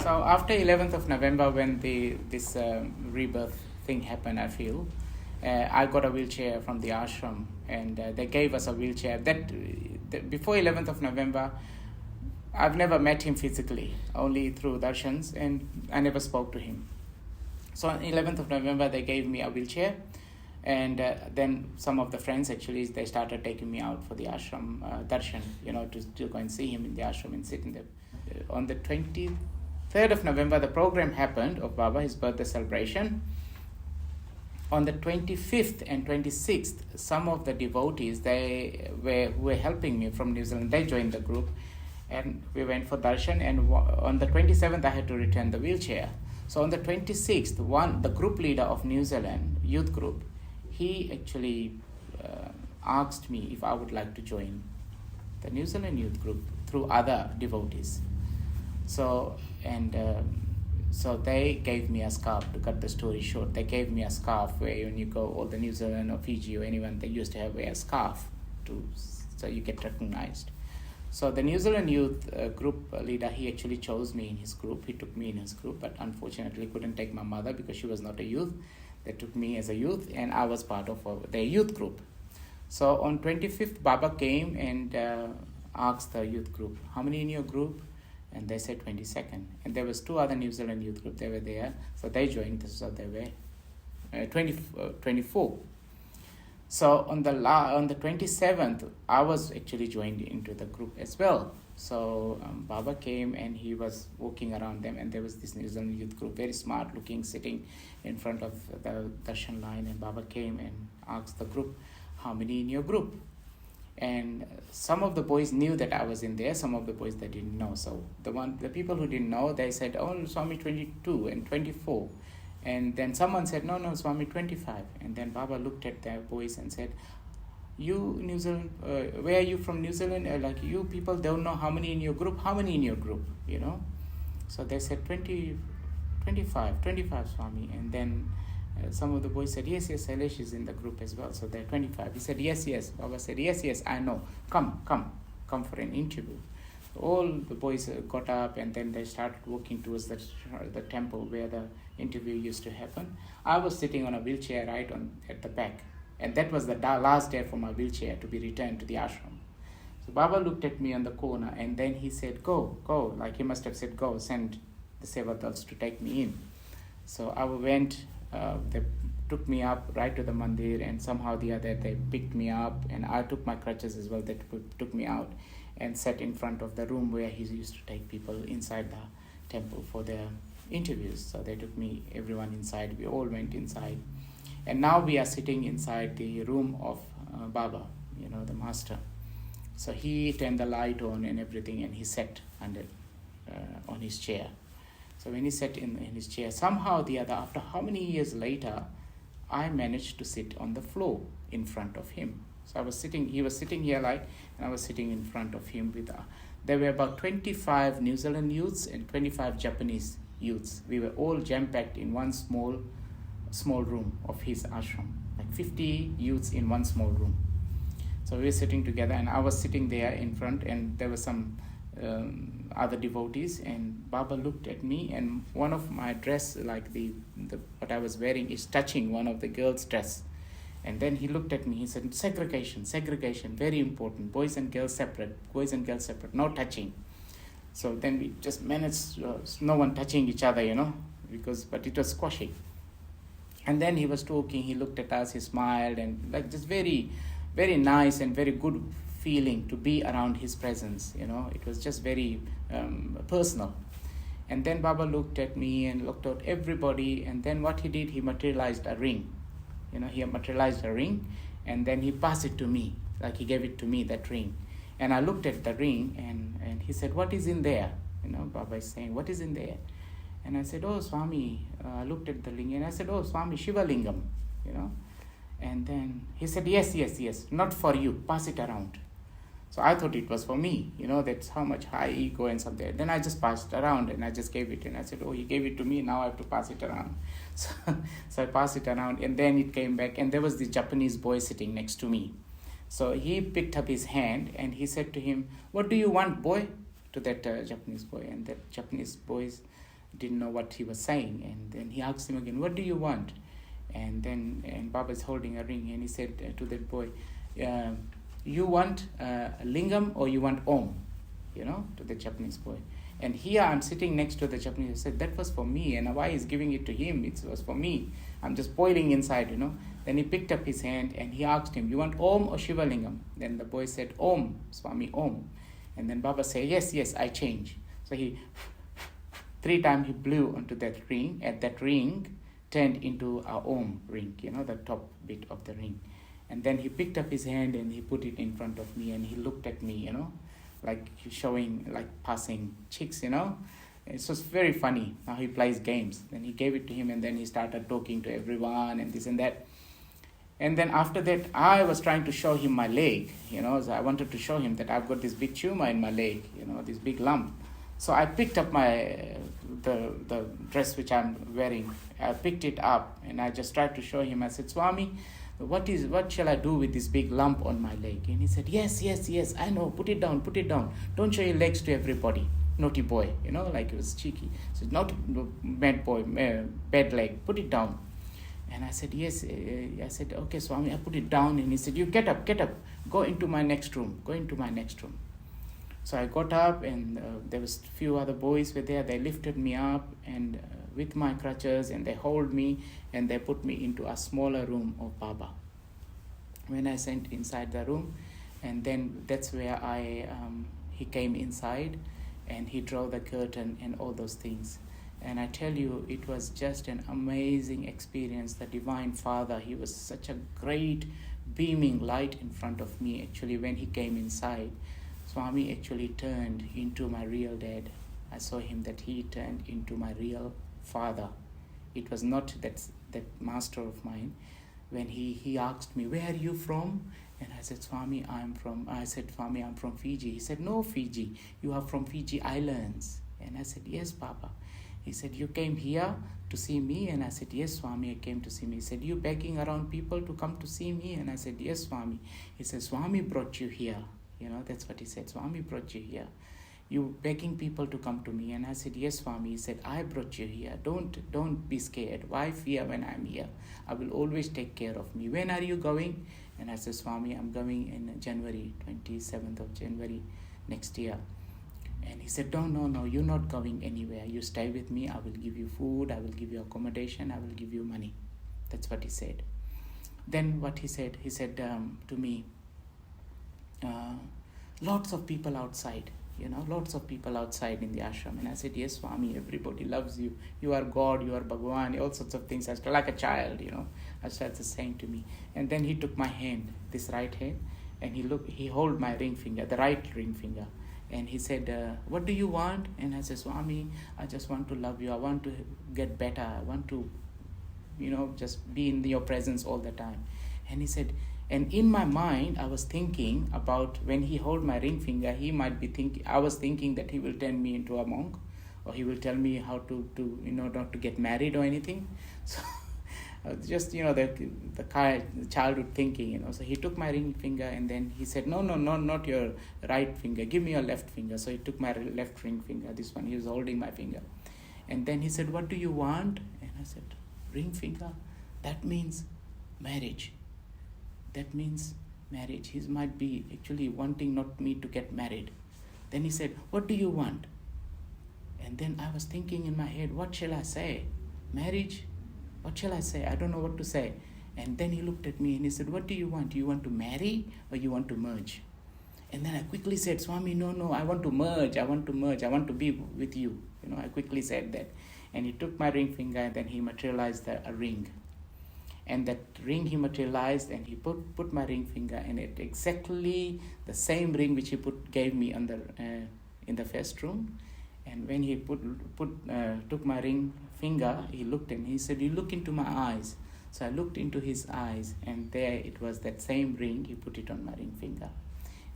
So after 11th of November, when this rebirth thing happened, I feel, I got a wheelchair from the ashram, and they gave us a wheelchair. Before 11th of November, I've never met him physically, only through darshans, and I never spoke to him. So on 11th of November, they gave me a wheelchair, and then some of the friends, actually, they started taking me out for the ashram darshan, to go and see him in the ashram and sit in the... on the 23rd of November, the program happened of Baba, his birthday celebration. On the 25th and 26th, some of the devotees, who were helping me from New Zealand, they joined the group, and we went for darshan, and on the 27th, I had to return the wheelchair. So on the 26th, the group leader of New Zealand youth group, he actually asked me if I would like to join the New Zealand youth group through other devotees. So they gave me a scarf, to cut the story short. They gave me a scarf where when you go, all the New Zealand or Fiji or anyone, they used to have wear a scarf so you get recognized. So the New Zealand youth group leader, he actually chose me in his group. He took me in his group, but unfortunately couldn't take my mother because she was not a youth. They took me as a youth, and I was part of their youth group. So on 25th, Baba came and asked the youth group, how many in your group? And they said 22nd. And there was 2 other New Zealand youth group, they were there. So they joined, so they were 24. So on the 27th, I was actually joined into the group as well. So Baba came and he was walking around them, and there was this New Zealand youth group, very smart looking, sitting in front of the darshan line, and Baba came and asked the group, how many in your group? And some of the boys knew that I was in there, some of the boys they didn't know. So the people who didn't know, they said, oh, Swami 22 and 24. And then someone said, no, Swami 25. And then Baba looked at the boys and said, you New Zealand, where are you from New Zealand? Like, you people don't know how many in your group, So they said 25 Swami. And then some of the boys said, yes, Sailesh is in the group as well. So they're 25. He said, yes. Baba said, yes, I know. Come for an interview. All the boys got up, and then they started walking towards the temple where the interview used to happen. I was sitting on a wheelchair right at the back, and that was the last day for my wheelchair to be returned to the ashram. So Baba looked at me on the corner, and then he said, go, like he must have said, go, send the Sevadals to take me in. So I went, they took me up right to the mandir, and somehow or the other they picked me up, and I took my crutches as well. They took me out and sat in front of the room where he used to take people inside the temple for their interviews. So they took me, everyone inside. We all went inside. And now we are sitting inside the room of Baba, the master. So he turned the light on and everything, and he sat on his chair. So when he sat in his chair, somehow or the other, after how many years later, I managed to sit on the floor in front of him. So he was sitting here and I was sitting in front of him there were about 25 New Zealand youths and 25 Japanese youths. We were all jam-packed in one small room of his ashram, like 50 youths in one small room. So we were sitting together, and I was sitting there in front, and there were some other devotees, and Baba looked at me, and one of my dress, like the what I was wearing, is touching one of the girls' dress. And then he looked at me, he said, segregation, very important, boys and girls separate, no touching. So then we just managed, no one touching each other, but it was squashing. And then he was talking, he looked at us, he smiled, and like just very, very nice and very good feeling to be around his presence, it was just very personal. And then Baba looked at me and looked at everybody, and then what he did, he materialized a ring. He materialized a ring, and then he passed it to me, like he gave it to me, that ring. And I looked at the ring, and he said, what is in there? Baba is saying, what is in there? And I said, oh, Swami, I looked at the ring, and I said, oh, Swami, Shiva Lingam, And then he said, yes, not for you, pass it around. So I thought it was for me, that's how much high ego and something. Then I just passed it around, and I just gave it, and I said, oh, he gave it to me, now I have to pass it around. So I passed it around, and then it came back, and there was this Japanese boy sitting next to me. So he picked up his hand, and he said to him, what do you want, boy? To that Japanese boy. And that Japanese boy didn't know what he was saying. And then he asked him again, what do you want? And Baba is holding a ring, and he said to that boy, you want lingam or you want om? To the Japanese boy. And here I'm sitting next to the Japanese. I said, that was for me, and why is giving it to him? It was for me. I'm just boiling inside. Then he picked up his hand and he asked him, you want om or Shiva lingam? Then the boy said, om, Swami, om. And then Baba said, yes, I change. So he 3 times he blew onto that ring, and that ring turned into a om ring, the top bit of the ring. And then he picked up his hand and he put it in front of me, and he looked at me, like showing, like passing chicks, It was very funny how he plays games. Then he gave it to him, and then he started talking to everyone and this and that. And then after that, I was trying to show him my leg, so I wanted to show him that I've got this big tumor in my leg, this big lump. So I picked up the dress which I'm wearing. I picked it up and I just tried to show him. I said, Swami, what shall I do with this big lump on my leg? And he said, yes, I know, put it down. Don't show your legs to everybody. Naughty boy, like he was cheeky. So not bad boy, bad leg, put it down. And I said, yes. I said, okay, Swami, I put it down. And he said, you get up, go into my next room. So I got up, and there was a few other boys were there. They lifted me up and with my crutches, and they hold me, and they put me into a smaller room of Baba. When I went inside the room, and then that's where he came inside, and he drew the curtain and all those things. And I tell you, it was just an amazing experience. The Divine Father, he was such a great beaming light in front of me. Actually, when he came inside, Swami actually turned into my real dad. I saw him that he turned into my real father. It was not that master of mine. When he asked me, where are you from? And I said, Swami, I'm from Fiji. He said, no, Fiji, you are from Fiji Islands. And I said, yes, Papa. He said, you came here to see me? And I said, yes, Swami, I came to see me. He said, you begging around people to come to see me? And I said, yes, Swami. He said, Swami brought you here. That's what he said. Swami brought you here. You begging people to come to me. And I said, yes, Swami. He said, I brought you here. Don't be scared. Why fear when I'm here? I will always take care of me. When are you going? And I said, Swami, I'm going in January, 27th of January next year. And he said, no, you're not going anywhere. You stay with me. I will give you food. I will give you accommodation. I will give you money. That's what he said. Then what he said to me, lots of people outside, lots of people outside in the ashram. And I said, yes, Swami, everybody loves you. You are God, you are Bhagwan, all sorts of things. I started like a child, I started saying to me. And then he took my hand, this right hand, and he held my ring finger, the right ring finger. And he said, what do you want? And I said, Swami, I just want to love you. I want to get better. I want to, just be in your presence all the time. And he said, and in my mind, I was thinking about when he held my ring finger, I was thinking that he will turn me into a monk, or he will tell me how to not to get married or anything. So just, the childhood thinking, So he took my ring finger, and then he said, no, not your right finger. Give me your left finger. So he took my left ring finger, this one. He was holding my finger. And then he said, what do you want? And I said, ring finger? That means marriage. He might be actually wanting not me to get married. Then he said, what do you want? And then I was thinking in my head, what shall I say? Marriage? What shall I say? I don't know what to say. And then he looked at me and he said, what do you want? Do you want to marry or you want to merge? And then I quickly said, Swami, no, I want to merge. I want to be with you. I quickly said that. And he took my ring finger, and then he materialized a ring. And that ring he materialized, and he put my ring finger in it, exactly the same ring which he gave me in the first room. And when he took my ring finger, he looked and he said, you look into my eyes. So I looked into his eyes, and there it was, that same ring. He put it on my ring finger.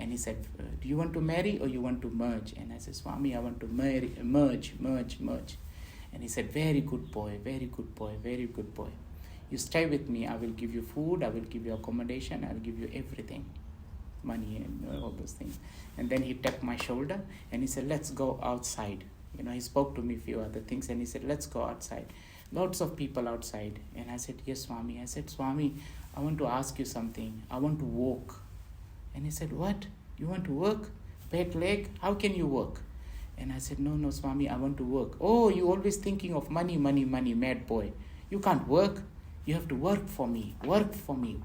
And he said, do you want to marry or you want to merge? And I said, Swami, I want to merge. And he said, very good boy. You stay with me, I will give you food, I will give you accommodation, I will give you everything, money and all those things. And then he tapped my shoulder and he said, let's go outside. He spoke to me a few other things, and he said, let's go outside. Lots of people outside. And I said, yes, Swami. I said, Swami, I want to ask you something. I want to walk. And he said, what? You want to work? Bad leg? How can you work? And I said, no, Swami, I want to work. Oh, you always thinking of money, mad boy. You can't work. You have to work for me. Work for me.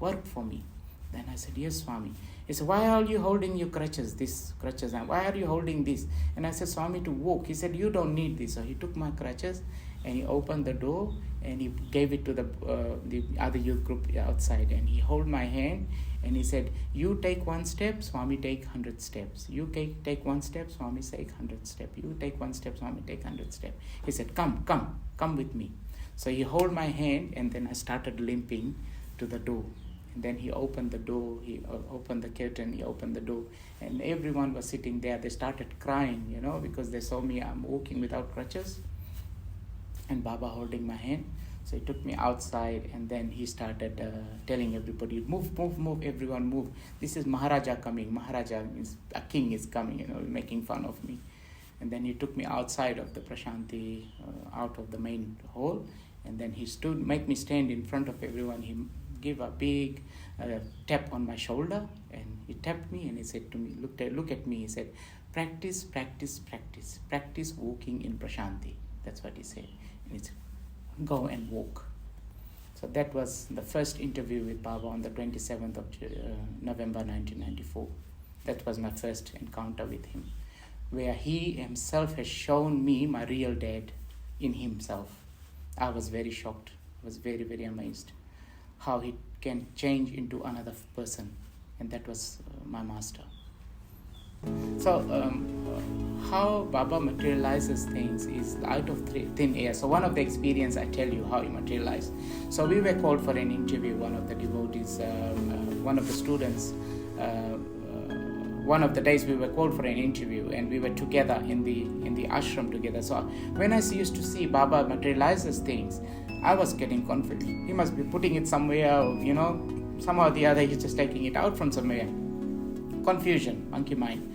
Then I said, yes, Swami. He said, why are you holding your crutches, and why are you holding this? And I said, Swami, to walk. He said, you don't need this. So he took my crutches and he opened the door and he gave it to the other youth group outside, and he held my hand and he said, you take one step, Swami take 100 steps. You take one step, Swami take 100 steps. You take one step, Swami take 100 steps. He said, come with me. So he held my hand, and then I started limping to the door. And then he opened the door, he opened the curtain, he opened the door, and everyone was sitting there. They started crying, because they saw me, I'm walking without crutches, and Baba holding my hand. So he took me outside, and then he started telling everybody, move, everyone move. This is Maharaja coming. A king is coming, making fun of me. And then he took me outside of the Prashanti, out of the main hall, and then he make me stand in front of everyone. He gave a big tap on my shoulder, and he tapped me, and he said to me, look at me, he said, practice walking in Prashanti. That's what he said. And he said, go and walk. So that was the first interview with Baba on the 27th of November 1994. That was my first encounter with him, where he himself has shown me my real dad in himself. I was very shocked. I was very, very amazed how he can change into another person. And that was my master. So how Baba materializes things is out of thin air. So one of the experience, I tell you how he materialized. So we were called for an interview. One of the devotees, one of the students, one of the days we were called for an interview, and we were together in the ashram together. So when I used to see Baba materializes things, I was getting confident. He must be putting it somewhere, somehow or the other he's just taking it out from somewhere. Confusion, monkey mind.